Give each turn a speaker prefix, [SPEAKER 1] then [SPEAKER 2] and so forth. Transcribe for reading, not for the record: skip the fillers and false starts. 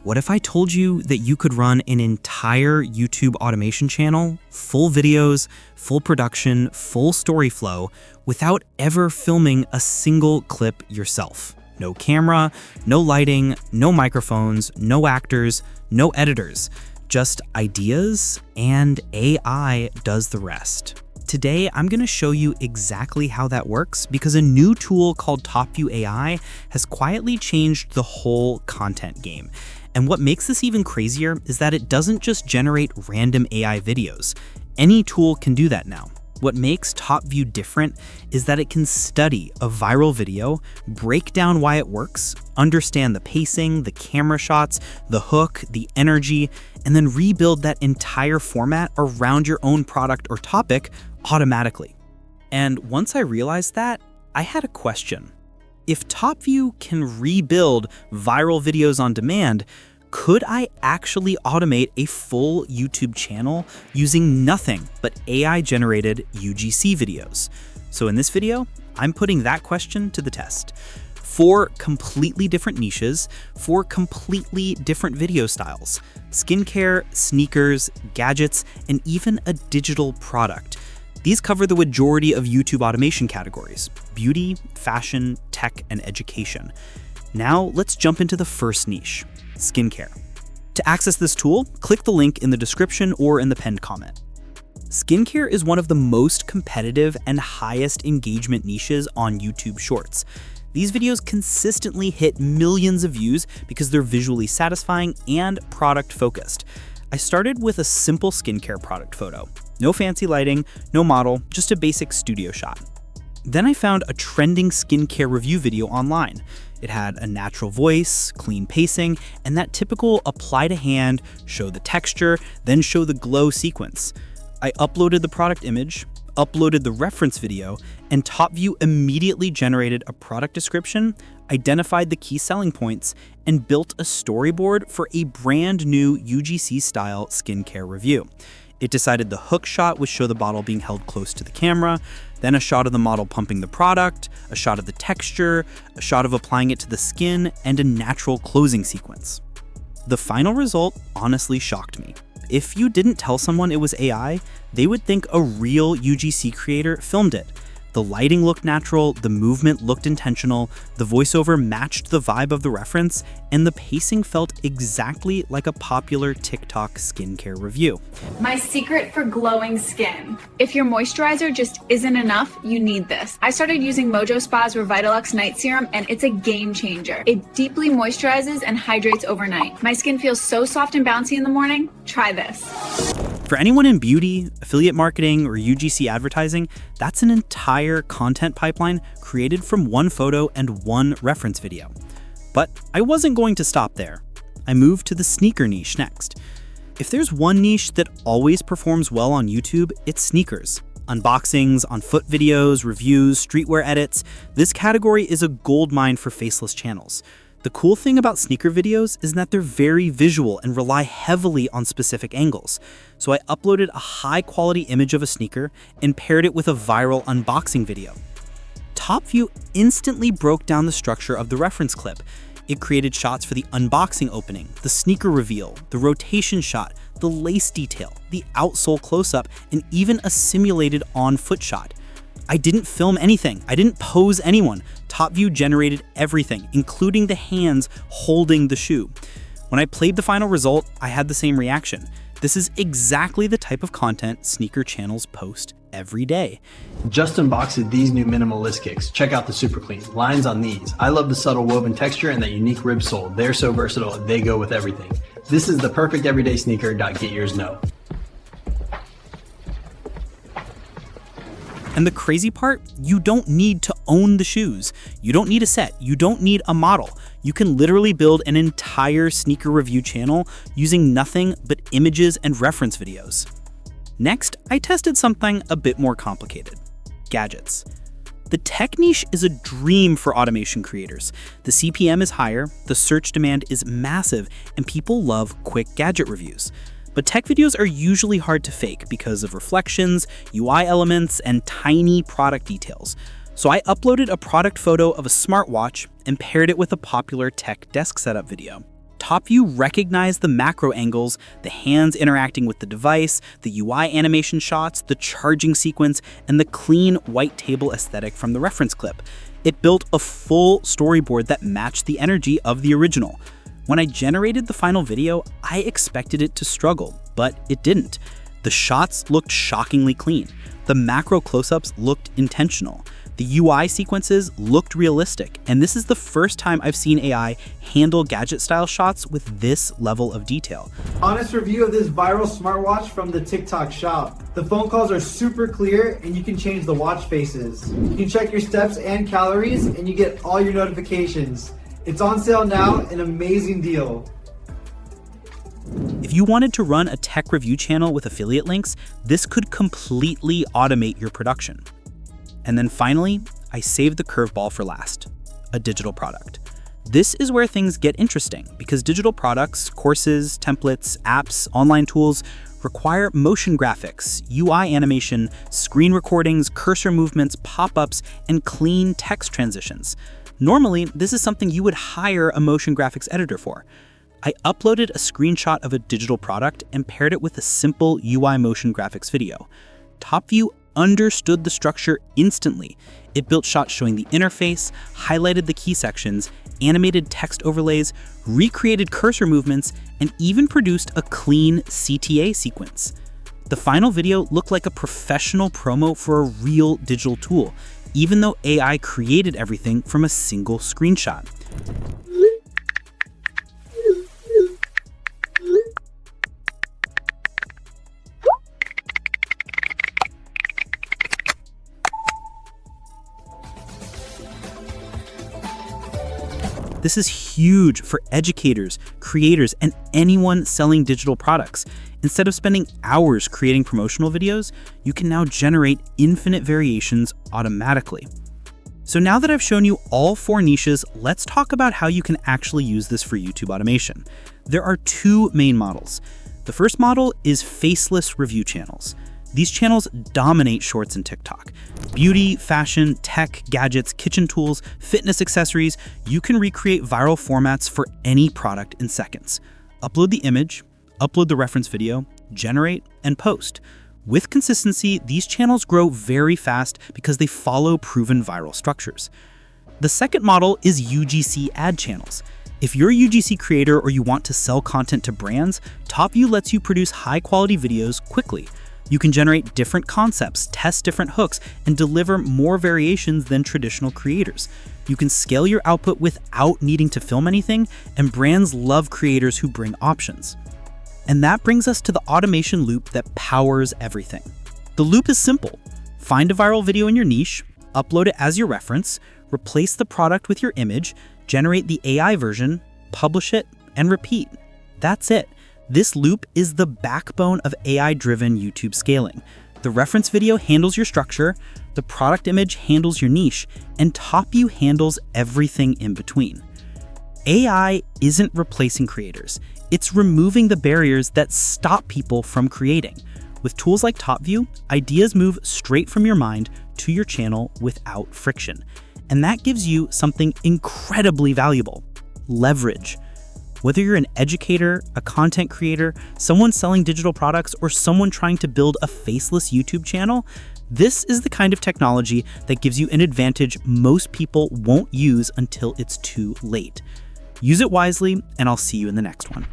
[SPEAKER 1] What if I told you that you could run an entire YouTube automation channel, full videos, full production, full story flow, without ever filming a single clip yourself? No camera, no lighting, no microphones, no actors, no editors, just ideas, and AI does the rest. Today, I'm going to show you exactly how that works because a new tool called Topview AI has quietly changed the whole content game. And what makes this even crazier is that it doesn't just generate random AI videos. Any tool can do that now. What makes Topview different is that it can study a viral video, break down why it works, understand the pacing, the camera shots, the hook, the energy, and then rebuild that entire format around your own product or topic automatically. And once I realized that, I had a question. If Topview can rebuild viral videos on demand, could I actually automate a full YouTube channel using nothing but AI-generated UGC videos? So in this video, I'm putting that question to the test. 4 completely different niches, 4 completely different video styles: skincare, sneakers, gadgets, and even a digital product. These cover the majority of YouTube automation categories: beauty, fashion, tech, and education. Now let's jump into the first niche: skincare. To access this tool, click the link in the description or in the pinned comment. Skincare is one of the most competitive and highest engagement niches on YouTube Shorts. These videos consistently hit millions of views because they're visually satisfying and product focused. I started with a simple skincare product photo. No fancy lighting, no model, just a basic studio shot. Then I found a trending skincare review video online. It had a natural voice, clean pacing, and that typical apply to hand, show the texture, then show the glow sequence. I uploaded the product image, uploaded the reference video, and Topview immediately generated a product description, identified the key selling points, and built a storyboard for a brand new UGC-style skincare review. It decided the hook shot would show the bottle being held close to the camera, then a shot of the model pumping the product, a shot of the texture, a shot of applying it to the skin, and a natural closing sequence. The final result honestly shocked me. If you didn't tell someone it was AI, they would think a real UGC creator filmed it. The lighting looked natural, the movement looked intentional, the voiceover matched the vibe of the reference, and the pacing felt exactly like a popular TikTok skincare review.
[SPEAKER 2] My secret for glowing skin. If your moisturizer just isn't enough, you need this. I started using Mojo Spa's Revitalux Night Serum, and it's a game changer. It deeply moisturizes and hydrates overnight. My skin feels so soft and bouncy in the morning. Try this.
[SPEAKER 1] For anyone in beauty, affiliate marketing, or UGC advertising, that's an entire content pipeline created from one photo and one reference video. But I wasn't going to stop there. I moved to the sneaker niche next. If there's one niche that always performs well on YouTube, it's sneakers. Unboxings, on-foot videos, reviews, streetwear edits, this category is a goldmine for Faceless channels. The cool thing about sneaker videos is that they're very visual and rely heavily on specific angles. So I uploaded a high-quality image of a sneaker and paired it with a viral unboxing video. Topview instantly broke down the structure of the reference clip. It created shots for the unboxing opening, the sneaker reveal, the rotation shot, the lace detail, the outsole close-up, and even a simulated on-foot shot. I didn't film anything. I didn't pose anyone. Topview generated everything, including the hands holding the shoe. When I played the final result, I had the same reaction. This is exactly the type of content sneaker channels post every day.
[SPEAKER 3] Just unboxed these new minimalist kicks. Check out the super clean lines on these. I love the subtle woven texture and that unique rib sole. They're so versatile, they go with everything. This is the perfect everyday sneaker. Get yours now.
[SPEAKER 1] And the crazy part, you don't need to own the shoes. You don't need a set. You don't need a model. You can literally build an entire sneaker review channel using nothing but images and reference videos. Next, I tested something a bit more complicated: gadgets. The tech niche is a dream for automation creators. The CPM is higher, the search demand is massive, and people love quick gadget reviews. But tech videos are usually hard to fake because of reflections, UI elements, and tiny product details. So I uploaded a product photo of a smartwatch and paired it with a popular tech desk setup video. Topview recognized the macro angles, the hands interacting with the device, the UI animation shots, the charging sequence, and the clean white table aesthetic from the reference clip. It built a full storyboard that matched the energy of the original. When I generated the final video, I expected it to struggle, but it didn't. The shots looked shockingly clean. The macro close-ups looked intentional. The UI sequences looked realistic, and this is the first time I've seen AI handle gadget-style shots with this level of detail.
[SPEAKER 4] Honest review of this viral smartwatch from the TikTok shop. The phone calls are super clear, and you can change the watch faces. You can check your steps and calories, and you get all your notifications. It's on sale now, an amazing deal.
[SPEAKER 1] If you wanted to run a tech review channel with affiliate links, this could completely automate your production. And then finally, I saved the curveball for last, a digital product. This is where things get interesting because digital products, courses, templates, apps, online tools require motion graphics, UI animation, screen recordings, cursor movements, pop-ups, and clean text transitions. Normally, this is something you would hire a motion graphics editor for. I uploaded a screenshot of a digital product and paired it with a simple UI motion graphics video. Topview understood the structure instantly. It built shots showing the interface, highlighted the key sections, animated text overlays, recreated cursor movements, and even produced a clean CTA sequence. The final video looked like a professional promo for a real digital tool, even though AI created everything from a single screenshot. This is huge for educators, creators, and anyone selling digital products. Instead of spending hours creating promotional videos, you can now generate infinite variations automatically. So now that I've shown you all 4 niches, let's talk about how you can actually use this for YouTube automation. There are 2 main models. The first model is faceless review channels. These channels dominate Shorts and TikTok. Beauty, fashion, tech, gadgets, kitchen tools, fitness accessories, you can recreate viral formats for any product in seconds. Upload the image, upload the reference video, generate, and post. With consistency, these channels grow very fast because they follow proven viral structures. The second model is UGC ad channels. If you're a UGC creator or you want to sell content to brands, Topview lets you produce high-quality videos quickly. You can generate different concepts, test different hooks, and deliver more variations than traditional creators. You can scale your output without needing to film anything, and brands love creators who bring options. And that brings us to the automation loop that powers everything. The loop is simple. Find a viral video in your niche, upload it as your reference, replace the product with your image, generate the AI version, publish it, and repeat. That's it. This loop is the backbone of AI-driven YouTube scaling. The reference video handles your structure, the product image handles your niche, and Topview handles everything in between. AI isn't replacing creators. It's removing the barriers that stop people from creating. With tools like Topview, ideas move straight from your mind to your channel without friction. And that gives you something incredibly valuable: leverage. Whether you're an educator, a content creator, someone selling digital products, or someone trying to build a faceless YouTube channel, this is the kind of technology that gives you an advantage most people won't use until it's too late. Use it wisely, and I'll see you in the next one.